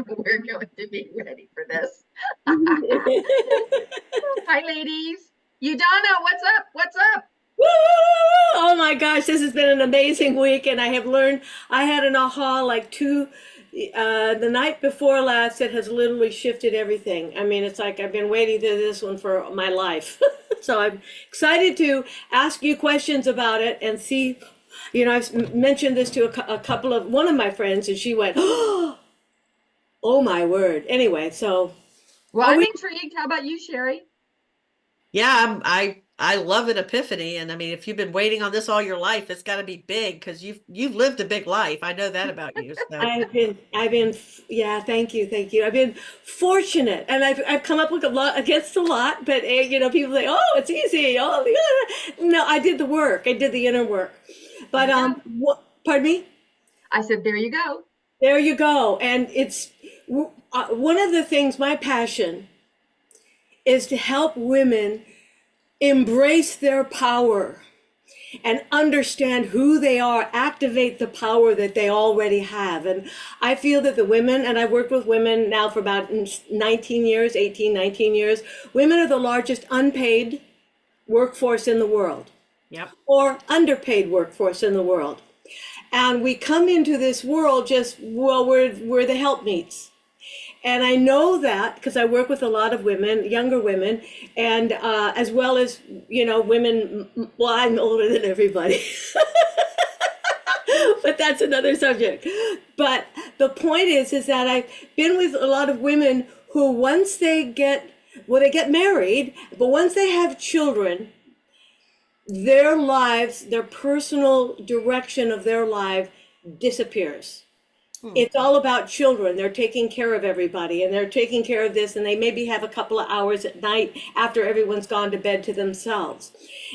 We're going to be ready for this. Hi, ladies. Udana, what's up? What's up? Woo! Oh my gosh, this has been an amazing week, and I have learned. I had an aha like the night before last that has literally shifted everything. I mean, it's like I've been waiting to this one for my life. So I'm excited to ask you questions about it and see. I've mentioned this to a couple of one of my friends, and she went, "Oh my word!" Anyway, so Well, are I'm we? intrigued. How about you, Sherry? Yeah, I love an epiphany, and I mean, if you've been waiting on this all your life, it's got to be big because you've lived a big life. I know that about you. So Yeah, thank you. I've been fortunate, and I've come up with a lot against a lot, but people say, "Oh, it's easy." Oh, yeah. No, I did the work. I did the inner work. There But you go. what? Pardon me. I said, there you go. There you go. And it's one of the things. My passion is to help women embrace their power and understand who they are, activate the power that they already have. And I feel that the women, and I've worked with women now for about 19 years, 18, 19 years, women are the largest unpaid workforce in the world yep. or underpaid workforce in the world. And we come into this world just, well, we're the helpmeets. And I know that because I work with a lot of women, younger women, and as well as, women. Well, I'm older than everybody, but that's another subject. But the point is that I've been with a lot of women who once they get married, but once they have children, their lives, their personal direction of their life disappears. Hmm. It's all about children. They're taking care of everybody and they're taking care of this, and they maybe have a couple of hours at night after everyone's gone to bed to themselves.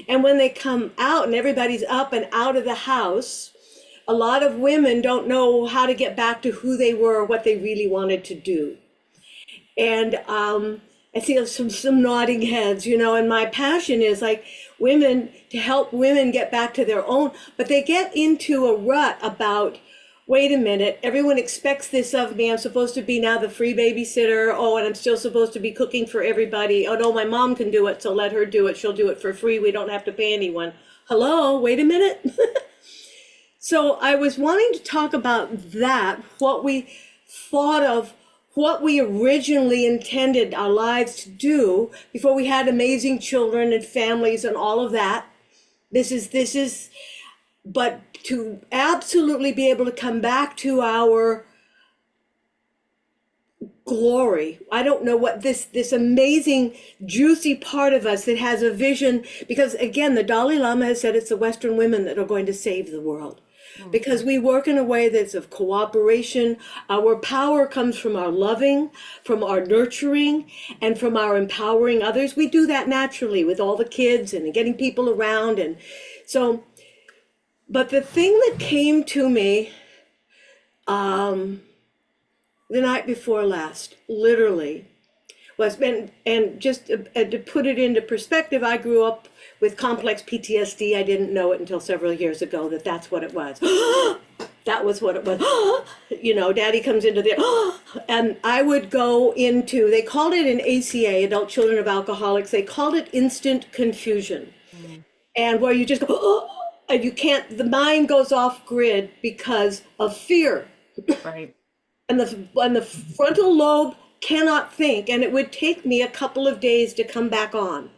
And when they come out and everybody's up and out of the house, a lot of women don't know how to get back to who they were or what they really wanted to do. And I see some nodding heads, and my passion is like women, to help women get back to their own, but they get into a rut about, wait a minute, everyone expects this of me. I'm supposed to be now the free babysitter. Oh, and I'm still supposed to be cooking for everybody. Oh no, my mom can do it, so let her do it. She'll do it for free. We don't have to pay anyone. Hello, wait a minute. So I was wanting to talk about that, what we thought of, what we originally intended our lives to do before we had amazing children and families and all of that. But to absolutely be able to come back to our glory. I don't know what this amazing juicy part of us that has a vision, because again, the Dalai Lama has said it's the Western women that are going to save the world. Because we work in a way that's of cooperation. Our power comes from our loving, from our nurturing, and from our empowering others. We do that naturally with all the kids and getting people around. And so, but the thing that came to me the night before last, literally, was, and just to put it into perspective, I grew up with complex PTSD. I didn't know it until several years ago that that's what it was. That was what it was. Daddy comes into the, and I would go into, they called it in ACA, Adult Children of Alcoholics, they called it instant confusion. Hmm. And where you just go, and you can't, the mind goes off grid because of fear. Right. And the frontal lobe cannot think, and it would take me a couple of days to come back on.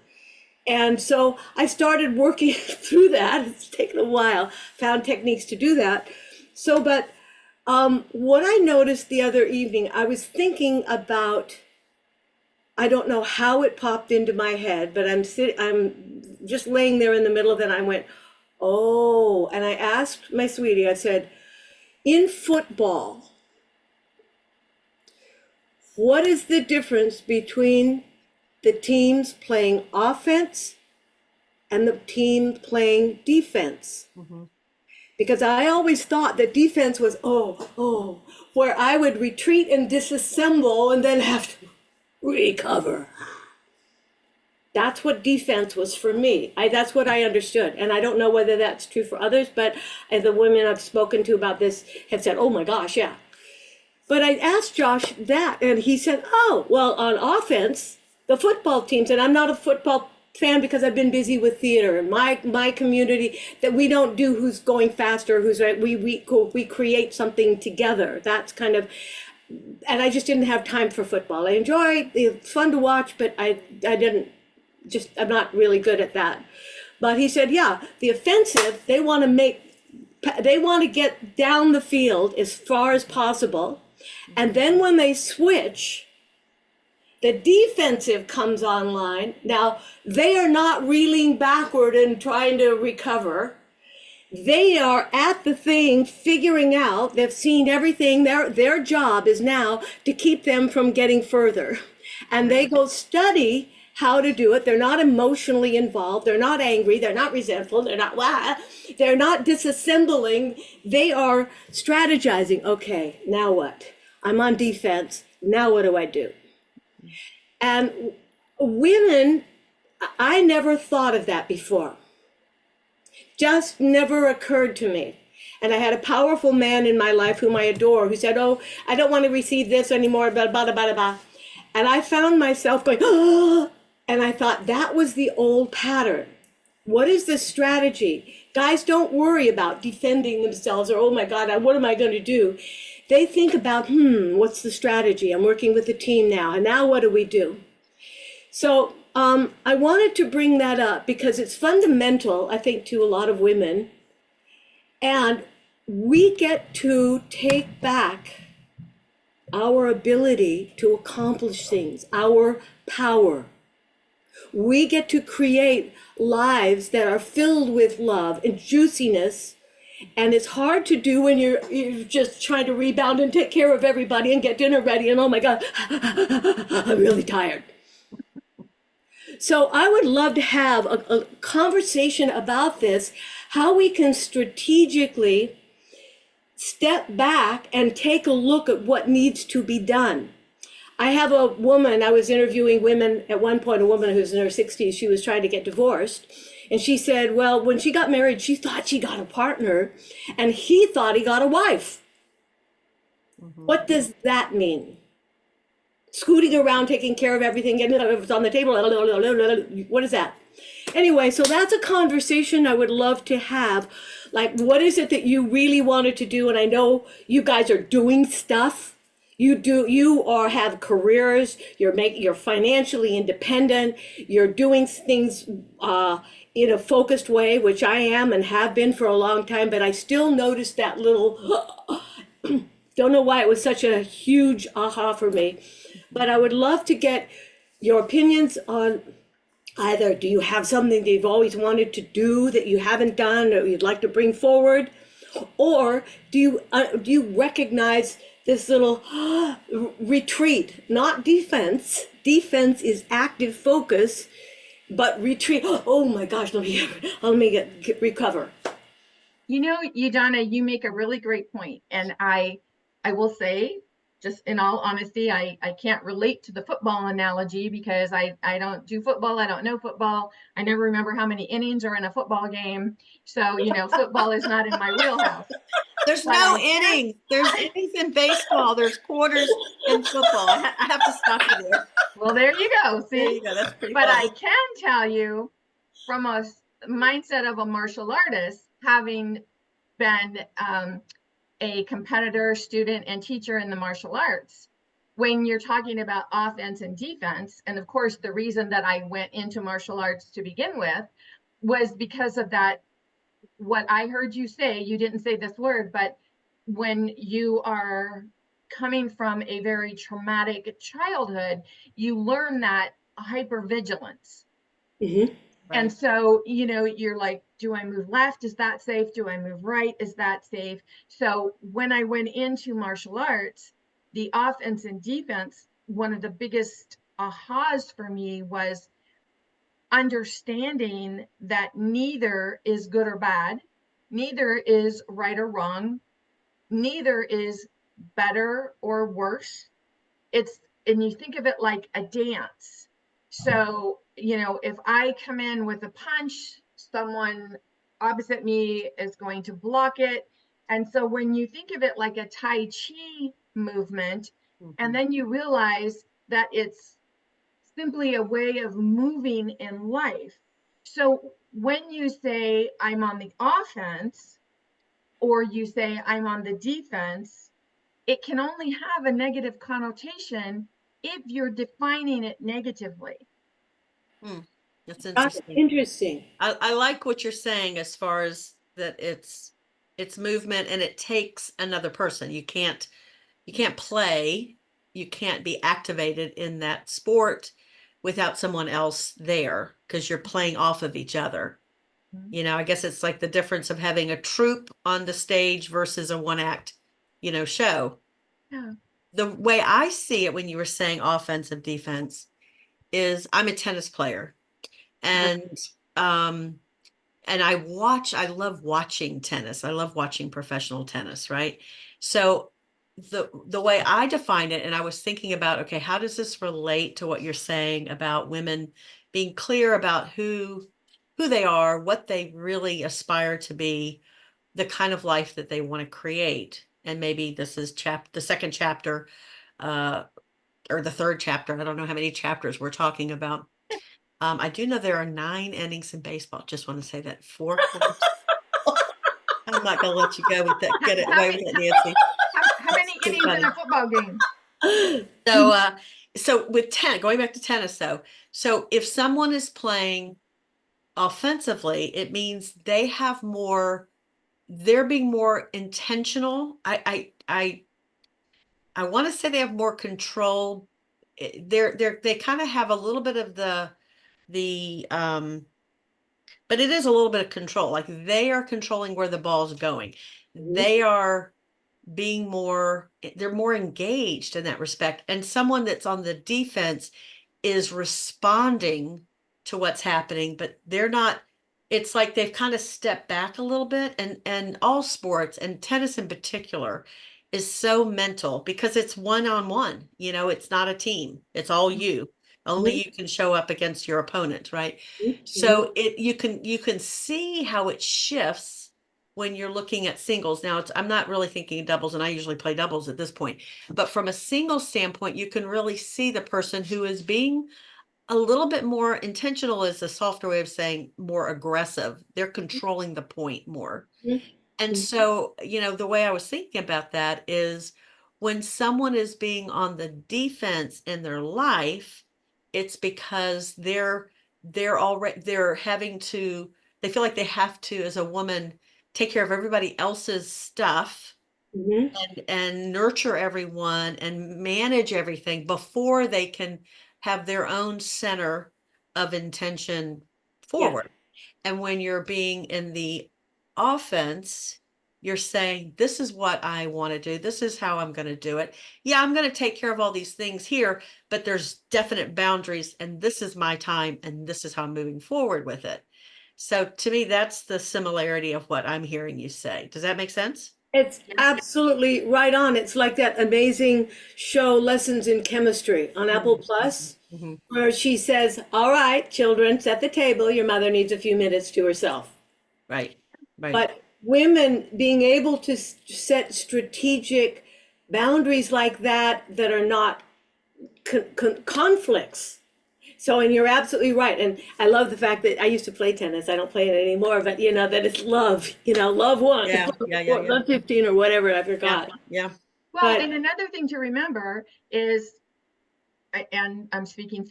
And so I started working through that. It's taken a while, found techniques to do that. So, but what I noticed the other evening, I was thinking about, I don't know how it popped into my head, but I'm just laying there in the middle of it. And I went, oh, and I asked my sweetie, I said, in football, what is the difference between the teams playing offense and the team playing defense? Hmm. Because I always thought that defense was, where I would retreat and disassemble and then have to recover. That's what defense was for me. That's what I understood. And I don't know whether that's true for others, but the women I've spoken to about this have said, oh my gosh, yeah. But I asked Josh that, and he said, "Oh, well, on offense, the football teams." And I'm not a football fan because I've been busy with theater and my community, that we don't do who's going faster, who's right. We create something together. That's kind of, and I just didn't have time for football. I enjoy it; it's fun to watch, but I didn't just, I'm not really good at that. But he said, yeah, the offensive, they want to get down the field as far as possible. And then when they switch, the defensive comes online. Now, they are not reeling backward and trying to recover. They are at the thing, figuring out, they've seen everything. Their job is now to keep them from getting further. And they go study how to do it. They're not emotionally involved. They're not angry. They're not resentful. They're not, wah. They're not disassembling. They are strategizing. Okay, now what? I'm on defense. Now what do I do? And women, I never thought of that before. Just never occurred to me. And I had a powerful man in my life whom I adore, who said, "Oh, I don't want to receive this anymore, blah, blah, blah, blah, blah." And I found myself going, "Oh," and I thought that was the old pattern. What is the strategy? Guys don't worry about defending themselves or, oh my God, what am I going to do? They think about, what's the strategy? I'm working with the team now. And now what do we do? So I wanted to bring that up because it's fundamental, I think, to a lot of women. And we get to take back our ability to accomplish things, our power. We get to create lives that are filled with love and juiciness. And it's hard to do when you're just trying to rebound and take care of everybody and get dinner ready. And oh my God, I'm really tired. So I would love to have a conversation about this, how we can strategically step back and take a look at what needs to be done. I have a woman, I was interviewing women at one point, a woman who's in her 60s, she was trying to get divorced. And she said, well, when she got married, she thought she got a partner and he thought he got a wife. What does that mean? Scooting around, taking care of everything, getting it on the table. What is that? Anyway, so that's a conversation I would love to have. Like, what is it that you really wanted to do? And I know you guys are doing stuff. You have careers. You're financially independent. You're doing things in a focused way, which I am and have been for a long time. But I still notice that little. Don't know why it was such a huge aha for me. But I would love to get your opinions on either, do you have something that you've always wanted to do that you haven't done or you'd like to bring forward? Or do you recognize this little retreat, not defense? Defense is active focus, but retreat. Oh my gosh, let me recover. You know, Donna, you make a really great point. And I will say, just in all honesty, I can't relate to the football analogy because I don't do football. I don't know football. I never remember how many innings are in a football game. So, football is not in my wheelhouse. There's no innings. There's innings in baseball. There's quarters in football. I have to stop you there. Well, there you go. See, there you go. That's pretty but funny. I can tell you from a mindset of a martial artist, having been a competitor, student, and teacher in the martial arts, when you're talking about offense and defense, and of course, the reason that I went into martial arts to begin with was because of that. What I heard you say, you didn't say this word, but when you are coming from a very traumatic childhood, you learn that hypervigilance. Mm-hmm. Right. And so, you're like, do I move left? Is that safe? Do I move right? Is that safe? So when I went into martial arts, the offense and defense, one of the biggest ahas for me was understanding that neither is good or bad, neither is right or wrong, neither is better or worse. And you think of it like a dance. So, if I come in with a punch, someone opposite me is going to block it. And so when you think of it like a Tai Chi movement, and Mhm. then you realize that it's simply a way of moving in life. So when you say I'm on the offense, or you say I'm on the defense, it can only have a negative connotation if you're defining it negatively. Hmm. That's Got it. interesting. Interesting. I like what you're saying as far as that it's movement and it takes another person. You can't play, you can't be activated in that sport without someone else there because you're playing off of each other. Mhm. I guess it's like the difference of having a troupe on the stage versus a one act, show. Yeah. The way I see it when you were saying offensive defense is I'm a tennis player and um and I love watching tennis. I love watching professional tennis, right? So the way I define it, and I was thinking about, okay, how does this relate to what you're saying about women being clear about who they are, what they really aspire to be, the kind of life that they want to create. And maybe this is the second chapter, uh, or the third chapter. I don't know how many chapters we're talking about. I do know there are 9 innings in baseball. Just want to say that 4 quarters. I'm not gonna let you go with that. How, Get it how away with many it, Nancy. how That's many too innings in funny. a football game? So, so with going back to tennis, though, so if someone is playing offensively, it means they have more. They're being more intentional. I want to say they have more control. They kind of have a little bit of the but it is a little bit of control. Like they are controlling where the ball's going. Mhm. They are being they're more engaged in that respect. And someone that's on the defense is responding to what's happening, but they're not, it's like they've kind of stepped back a little bit. And all sports and tennis in particular is so mental because it's one on one, it's not a team. It's all you. Only Mhm. you can show up against your opponent, right? Mhm. So you can see how it shifts when you're looking at singles. Now I'm not really thinking doubles, and I usually play doubles at this point. But from a single standpoint, you can really see the person who is being a little bit more intentional, is a softer way of saying more aggressive. They're controlling the point more. And Mhm. so, the way I was thinking about that is when someone is being on the defense in their life, it's because they're having to, they feel like they have to, as a woman, take care of everybody else's stuff Mhm. and nurture everyone and manage everything before they can have their own center of intention Yeah. forward. And when you're being in the offense, you're saying, this is what I want to do. This is how I'm going to do it. Yeah, I'm going to take care of all these things here, but there's definite boundaries, and this is my time, and this is how I'm moving forward with it. So to me, that's the similarity of what I'm hearing you say. Does that make sense? It's Yes. absolutely right on. It's like that amazing show Lessons in Chemistry on Apple Mhm, mhm, Plus, mhm. where she says, "All right, children, set the table. Your mother needs a few minutes to herself." Right, right. But women being able to set strategic boundaries like that that are not conflicts. So, and you're absolutely right. And I love the fact that I used to play tennis. I don't play it anymore, but that it's love, love one, Yeah, yeah, yeah, or yeah, love 15 or whatever, I yeah, forgot. yeah. Well, But and another thing to remember is, and I'm speaking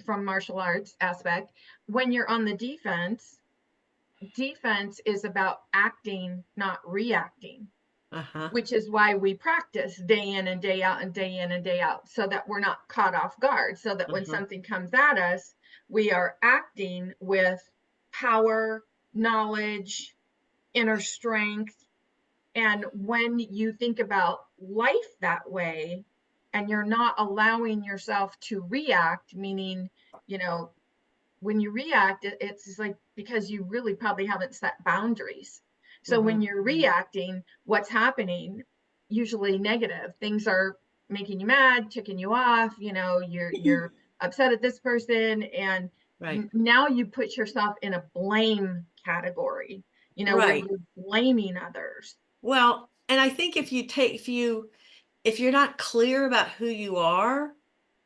from martial arts aspect, when you're on the defense is about acting, not reacting, Uh-huh, which is why we practice day in and day out and day in and day out, so that we're not caught off guard, so that when uh-huh. something comes at us, we are acting with power, knowledge, inner strength. And when you think about life that way, and you're not allowing yourself to react, meaning, you know, when you react, it's like because you really probably haven't set boundaries. So when Mhm, you're mhm. reacting, what's happening? Usually negative. Things are making you mad, ticking you off, you're upset at this person, and Right, now you put yourself in a blame category, where right. you're blaming others. Well, and I think if you if you're not clear about who you are,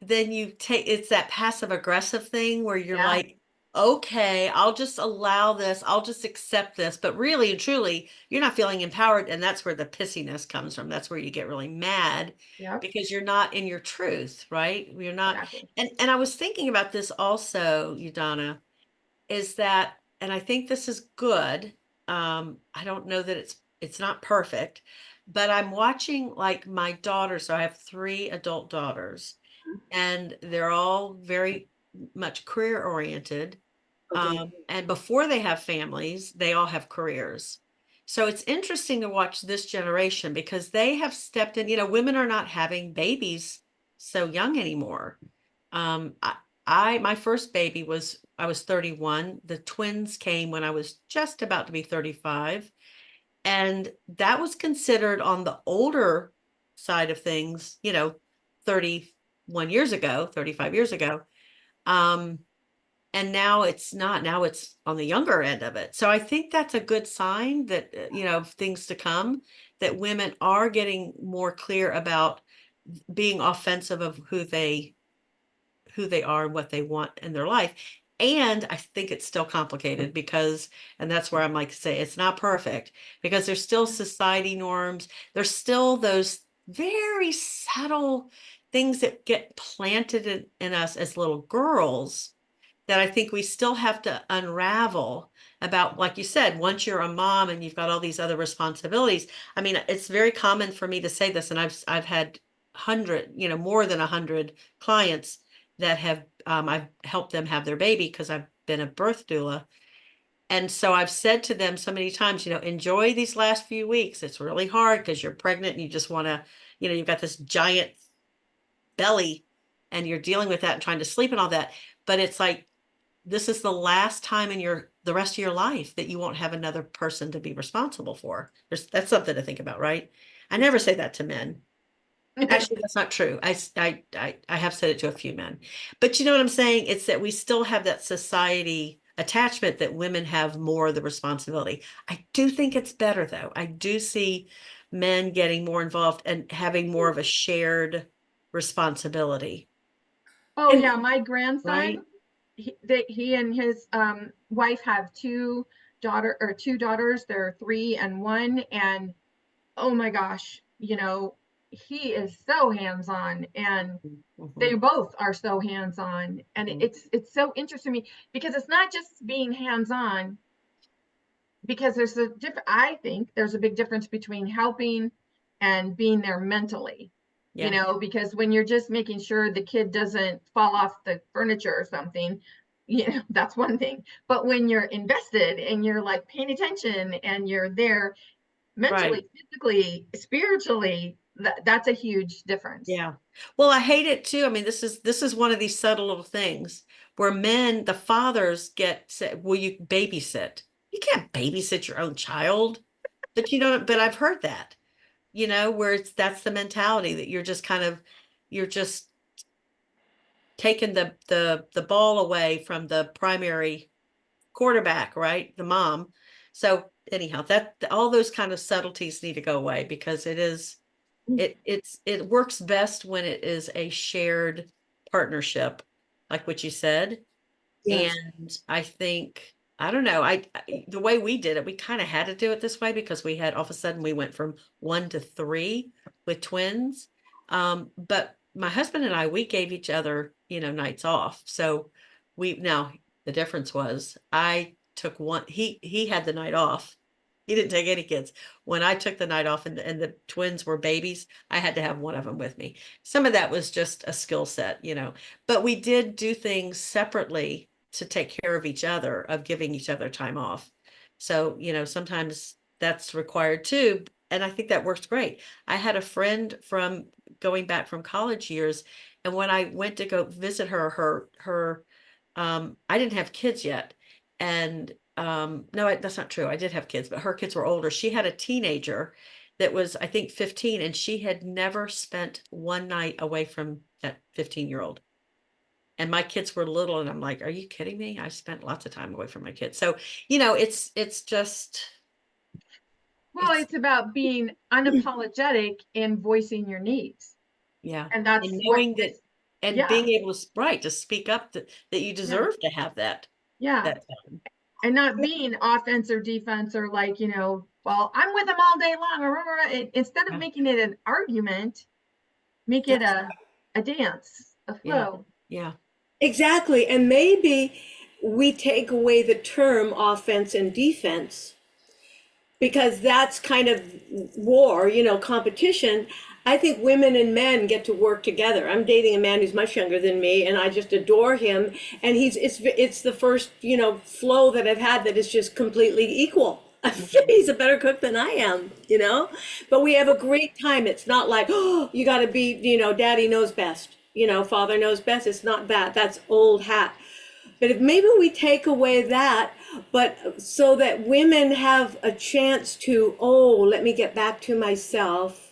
then you take it's that passive aggressive thing where you're Yeah, like, okay, I'll just allow this, I'll just accept this. But really and truly, you're not feeling empowered. And that's where the pissiness comes from. That's where you get really mad yep, because you're not in your truth, right? You're not. exactly. And I was thinking about this also, Udana, is that, and I think this is good. I don't know that it's not perfect, but I'm watching like my daughters. So I have three adult daughters, and they're all very much career oriented. Okay. And before they have families, they all have careers. So it's interesting to watch this generation because they have stepped in, women are not having babies so young anymore. Um, I, my first baby I was 31. The twins came when I was just about to be 35. And that was considered on the older side of things, 31 years ago, 35 years ago. Um, and now it's not, now it's on the younger end of it. So I think that's a good sign that, of things to come, that women are getting more clear about being offensive of who they are and what they want in their life. And I think it's still complicated because, and that's where I'm like, say, it's not perfect because there's still society norms. There's still those very subtle things that get planted in us as little girls that I think we still have to unravel about, like you said, once you're a mom and you've got all these other responsibilities. I mean, it's very common for me to say this, and I've had more than 100 clients that have I've helped them have their baby because I've been a birth doula. And so I've said to them so many times, enjoy these last few weeks. It's really hard because you're pregnant and you just want to, you've got this giant belly and you're dealing with that and trying to sleep and all that. But it's like this is the last time in the rest of your life that you won't have another person to be responsible for. That's something to think about, right? I never say that to men. Actually, that's not true. I have said it to a few men, but you know what I'm saying? It's that we still have that society attachment that women have more of the responsibility. I do think it's better though. I do see men getting more involved and having more of a shared responsibility, Oh And yeah, my grandson, right? he and his wife have two daughters. They're 3 and 1, and oh my gosh, he is so hands-on, and they Mhm, both are so hands-on, and mhm. it's so interesting to me because it's not just being hands-on, because I think there's a big difference between helping and being there mentally, Yeah, because when you're just making sure the kid doesn't fall off the furniture or something, that's one thing. But when you're invested and you're like paying attention and you're there right. mentally, physically, spiritually, that's a huge difference. Yeah. Well, I hate it too. I mean, this is one of these subtle little things where men, the fathers get said, will you babysit? You can't babysit your own child. But I've heard that, where that's the mentality that you're just taking the ball away from the primary quarterback, right? The mom. So anyhow, that all those kind of subtleties need to go away because it works best when it is a shared partnership, like what you said. yes, And I think, I don't know, the way we did it, we kind of had to do it this way because we had all of a sudden we went from 1 to 3 with twins. But my husband and I, we gave each other, nights off. So now the difference was I took one, he had the night off. He didn't take any kids. When I took the night off and the twins were babies, I had to have one of them with me. Some of that was just a skill set, but we did do things separately to take care of each other, of giving each other time off. So, sometimes that's required too. And I think that works great. I had a friend from going back from college years, and when I went to go visit I didn't have kids yet. And no, that's not true. I did have kids, but her kids were older. She had a teenager that was, I think, 15, and she had never spent one night away from that 15-year-old. And my kids were little, and I'm like, are you kidding me? I spent lots of time away from my kids. So, it's just Well, it's it's about being unapologetic in voicing your needs. yeah. And And that's what knowing that this, and yeah, being able to right to speak up that you yeah, deserve to have yeah. that time. And not being offense or defense or like, well, I'm with them all day long. Instead of Yeah. making it an argument, make it That's a dance, a Yeah. flow. Yeah. exactly. And maybe we take away the term offense and defense because that's kind of war, competition. I think women and men get to work together. I'm dating a man who's much younger than me, and I just adore him. And it's the first, flow that I've had that is just completely equal. He's a better cook than I am. But we have a great time. It's not like, oh, you got to be, daddy knows best, father knows best. It's not that. That's old hat. But if maybe we take away that, but so that women have a chance to, oh, let me get back to myself.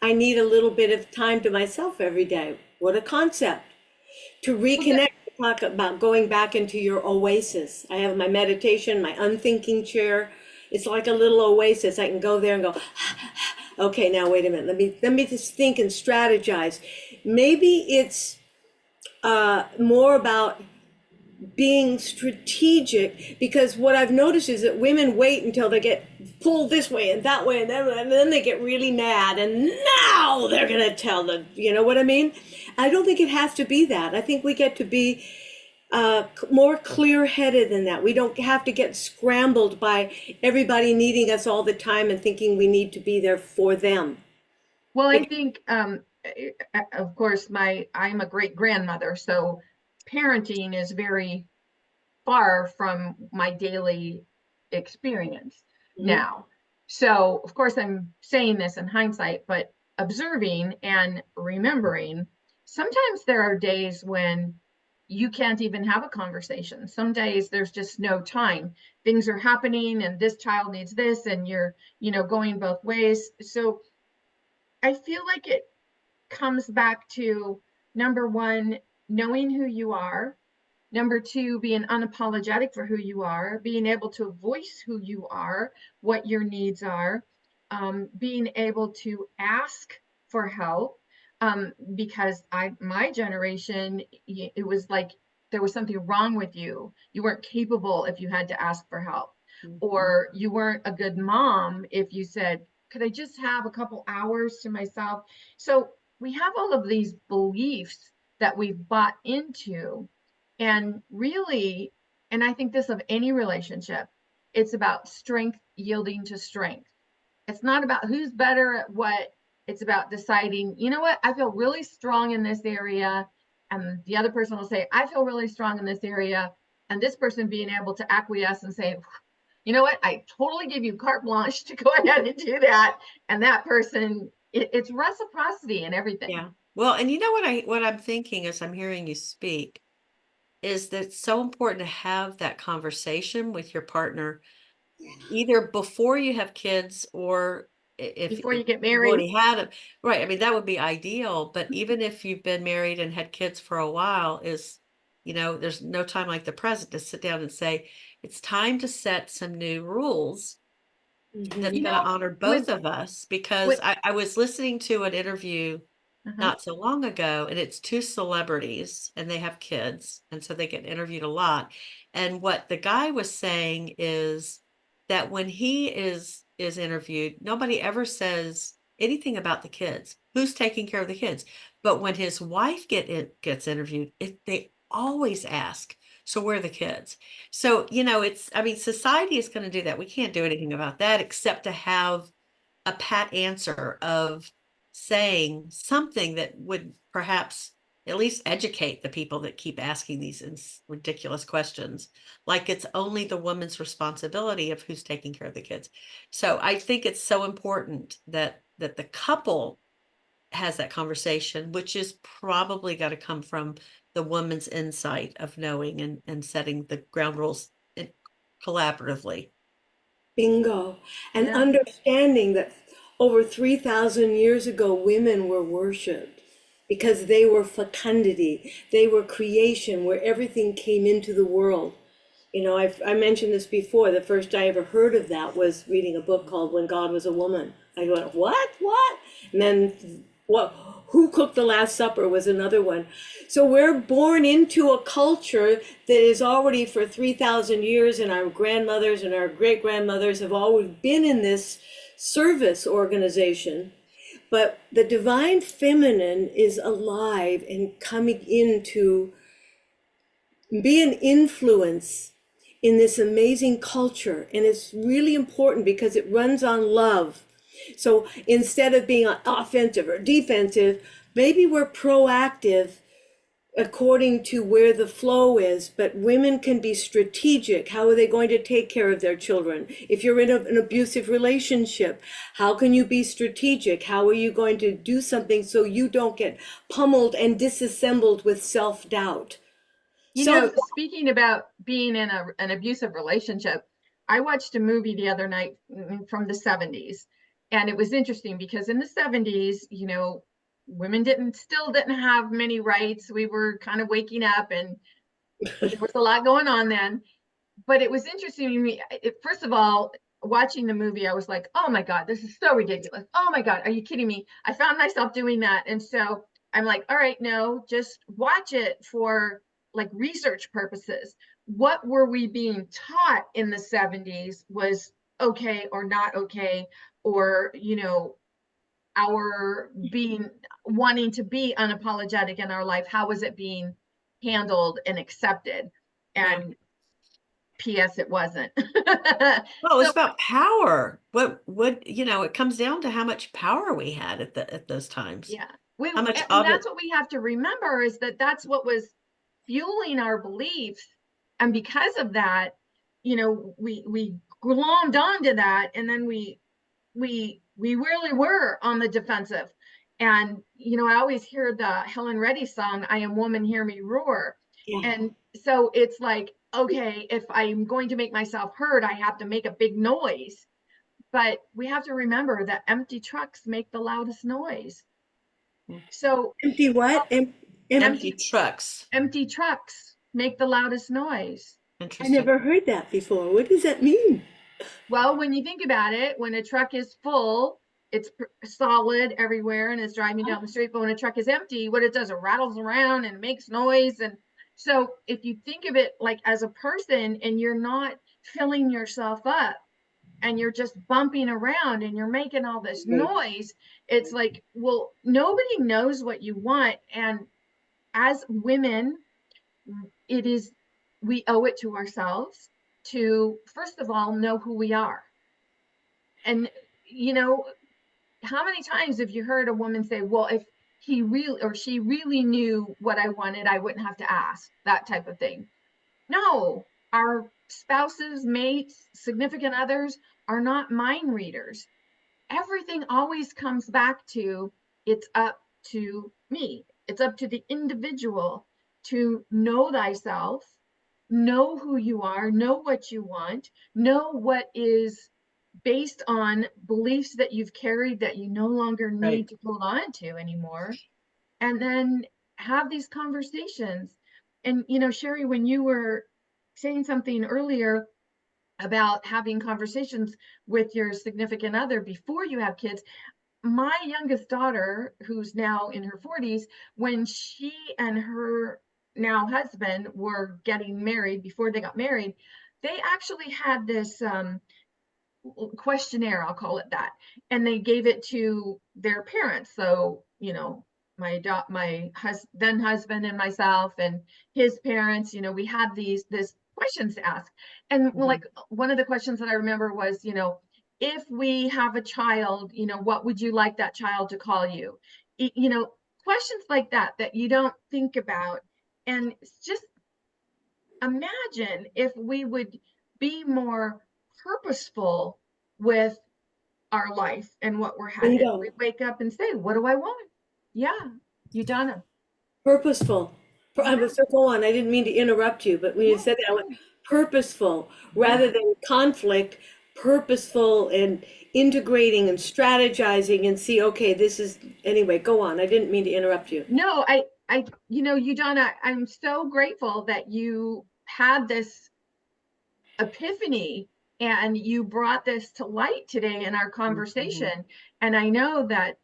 I need a little bit of time to myself every day. What a concept. To Well, that, reconnect, talk about going back into your oasis. I have my meditation, my unthinking chair. It's like a little oasis. I can go there and go, okay, now wait a minute. Let me just think and strategize. Maybe it's more about being strategic, because what I've noticed is that women wait until they get pulled this way and that way, and then they get really mad, and now they're gonna tell them, you know what I mean? I don't think it has to be that. I think we get to be more clear-headed than that. We don't have to get scrambled by everybody needing us all the time and thinking we need to be there for them. well, I It, think, of course, I'm a great grandmother, so parenting is very far from my daily experience Mhm. now. So, of course, I'm saying this in hindsight, but observing and remembering, sometimes there are days when you can't even have a conversation. Some days there's just no time. Things are happening and this child needs this and you're, going both ways. So, I feel like it comes back to number one, knowing who you are. Number two, being unapologetic for who you are, being able to voice who you are, what your needs are, being able to ask for help. Because my generation, it was like there was something wrong with you. You weren't capable if you had to ask for help, Mhm. or you weren't a good mom if you said, could I just have a couple hours to myself? So we have all of these beliefs that we've bought into, and really, and I think this of any relationship, it's about strength yielding to strength. It's not about who's better at what. It's about deciding, you know what, I feel really strong in this area. And the other person will say, I feel really strong in this area. And this person being able to acquiesce and say, you know what, I totally give you carte blanche to go ahead and do that. And that person, it's reciprocity and everything. Yeah. Well, and you know what I'm thinking as I'm hearing you speak is that it's so important to have that conversation with your partner either before you have kids or Before if you get you've married. already had them. Right. I mean, that would be ideal. But even if you've been married and had kids for a while, there's no time like the present to sit down and say, it's time to set some new rules that's You Mhm. going to know, honor when both of us. Because when I was listening to an interview uh-huh. not so long ago, and it's two celebrities and they have kids, and so they get interviewed a lot. And what the guy was saying is that when he is interviewed, nobody ever says anything about the kids, who's taking care of the kids. But when his wife gets interviewed, they always ask, so where are the kids? So, it's, I mean, society is going to do that. We can't do anything about that except to have a pat answer of saying something that would perhaps at least educate the people that keep asking these ridiculous questions. Like it's only the woman's responsibility of who's taking care of the kids. So I think it's so important that the couple has that conversation, which is probably got to come from the woman's insight of knowing and setting the ground rules collaboratively. Bingo. And Yeah. understanding that over 3,000 years ago, women were worshipped because they were fecundity, they were creation, where everything came into the world. You know, I mentioned this before. The first I ever heard of that was reading a book called When God Was a Woman. I went, what? What? And then what? Who Cooked the Last Supper was another one. So we're born into a culture that is already for 3,000 years, and our grandmothers and our great grandmothers have always been in this service organization. But the divine feminine is alive and coming into be an influence in this amazing culture. And it's really important because it runs on love. So instead of being offensive or defensive, maybe we're proactive according to where the flow is, but women can be strategic. How are they going to take care of their children? If you're in an abusive relationship, how can you be strategic? How are you going to do something so you don't get pummeled and disassembled with self-doubt? You Self know, speaking about being in an abusive relationship, I watched a movie the other night from the 70s. And it was interesting because in the 70s, you know, women still didn't have many rights. We were kind of waking up and there was a lot going on then. But it was interesting to me. First of all, watching the movie, I was like, oh my God, this is so ridiculous. Oh my God, are you kidding me? I found myself doing that. And so I'm like, all right, no, just watch it for like research purposes. What were we being taught in the 70s was okay or not okay, or, you know, our being wanting to be unapologetic in our life. How was it being handled and accepted? Yeah. And P.S. It wasn't. Well, it's So about power. What, it comes down to how much power we had at those times. yeah, How much and of that's it, what we have to remember is that that's what was fueling our beliefs, and because of that, you know, we glommed onto that, and then we really were on the defensive. And you know, I always hear the Helen Reddy song, "I Am Woman, Hear Me Roar," yeah. and so it's like, okay, if I'm going to make myself heard, I have to make a big noise. But we have to remember that empty trucks make the loudest noise. So Empty what? empty empty trucks. empty trucks make the loudest noise. I Interesting. never heard that before. What does that mean? Well, when you think about it, when a truck is full, it's solid everywhere and it's driving down the street. But when a truck is empty, what it does, it rattles around and makes noise. And so if you think of it like as a person and you're not filling yourself up and you're just bumping around and you're making all this noise, it's like, well, nobody knows what you want. And as women, it is, we owe it to ourselves to, first of all, know who we are. And, you know, how many times have you heard a woman say, well, if he really or she really knew what I wanted, I wouldn't have to ask, that type of thing. No, our spouses, mates, significant others are not mind readers. Everything always comes back to, it's up to me. It's up to the individual to know thyself, know who you are, know what you want, know what is based on beliefs that you've carried that you no longer Right. need to hold on to anymore, and then have these conversations. And, you know, Sherry, when you were saying something earlier about having conversations with your significant other before you have kids, my youngest daughter, who's now in her 40s, when she and her now husband were getting married, before they got married, they actually had this questionnaire, I'll call it that, and they gave it to their parents. So, you know, then husband and myself and his parents, you know, we had this questions to ask. And Mhm. like one of the questions that I remember was, you know, if we have a child, you know, what would you like that child to call you? You know, questions like that that you don't think about. And just imagine if we would be more purposeful with our life and what we're headed. We Bingo. wake up and say, what do I want? Yeah, you done it. Purposeful. I Yeah, was so go on. I didn't mean to interrupt you, but when you yeah, said that, I went purposeful yeah. rather than conflict, purposeful and integrating and strategizing and see, okay, this is anyway, go on. I didn't mean to interrupt you. No, you know, you Donna, I'm so grateful that you had this epiphany, and you brought this to light today in our conversation. And I know that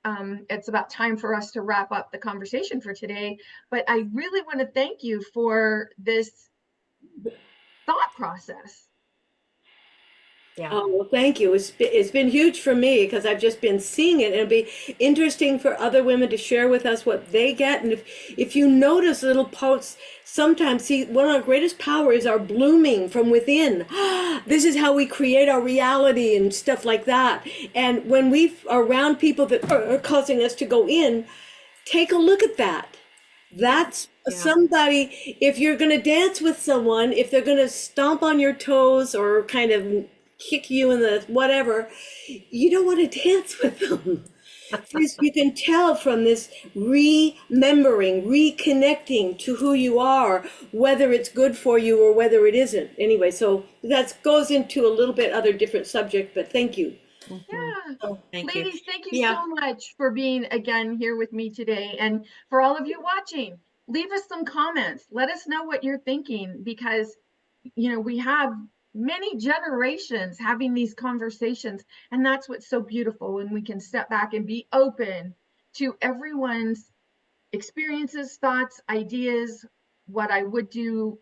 it's about time for us to wrap up the conversation for today, but I really want to thank you for this thought process. Yeah. Oh, well, thank you. It's been huge for me because I've just been seeing it, and it'll be interesting for other women to share with us what they get. And if you notice little posts, sometimes see one of our greatest power is our blooming from within. This is how we create our reality and stuff like that. And when we are around people that are causing us to go in, take a look at that. That's Yeah. somebody, if you're going to dance with someone, if they're going to stomp on your toes or kind of kick you in the whatever, you don't want to dance with them. Because you can tell from this remembering, reconnecting to who you are, whether it's good for you or whether it isn't. Anyway, so that goes into a little bit other different subject, but thank you. Yeah. Oh, thank you. Ladies, thank you Yeah. so much for being again here with me today. And for all of you watching, leave us some comments. Let us know what you're thinking, because we have many generations having these conversations, and that's what's so beautiful when we can step back and be open to everyone's experiences, thoughts, ideas, what I would do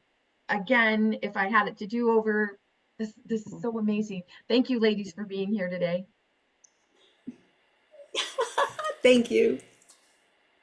again if I had it to do over. This is so amazing. Thank you, ladies, for being here today. Thank you.